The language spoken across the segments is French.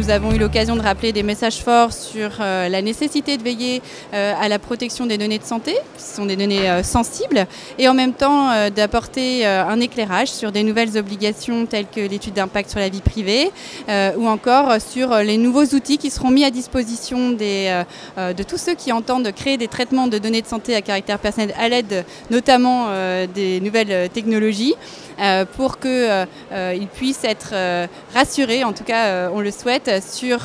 nous avons eu l'occasion de rappeler des messages forts sur la nécessité de veiller à la protection des données de santé, qui sont des données sensibles, et en même temps d'apporter un éclairage sur des nouvelles obligations telles que l'étude d'impact sur la vie privée, ou encore sur les nouveaux outils qui seront mis à disposition de tous ceux qui entendent créer des traitements de données de santé à caractère personnel à l'aide notamment des nouvelles technologies, pour qu'ils puissent être rassurés, en tout cas on le souhaite, sur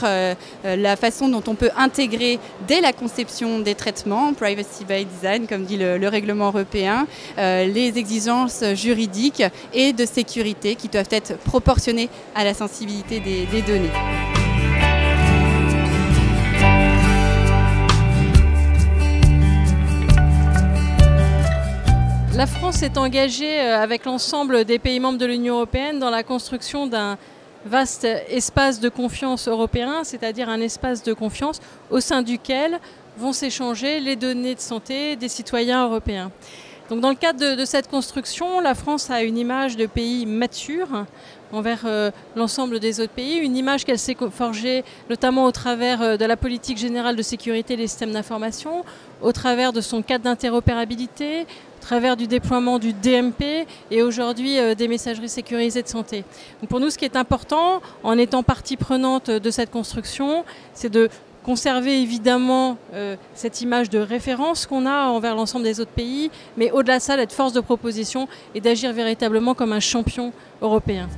la façon dont on peut intégrer dès la conception des traitements, privacy by design comme dit le règlement européen, les exigences juridiques et de sécurité qui doivent être proportionnées à la sensibilité des données. La France est engagée avec l'ensemble des pays membres de l'Union européenne dans la construction d'un vaste espace de confiance européen, c'est-à-dire un espace de confiance au sein duquel vont s'échanger les données de santé des citoyens européens. Donc dans le cadre de cette construction, la France a une image de pays mature envers l'ensemble des autres pays, une image qu'elle s'est forgée notamment au travers de la politique générale de sécurité des systèmes d'information, au travers de son cadre d'interopérabilité, au travers du déploiement du DMP et aujourd'hui des messageries sécurisées de santé. Donc pour nous, ce qui est important, en étant partie prenante de cette construction, c'est de conserver évidemment cette image de référence qu'on a envers l'ensemble des autres pays, mais au-delà de ça, d'être force de proposition et d'agir véritablement comme un champion européen.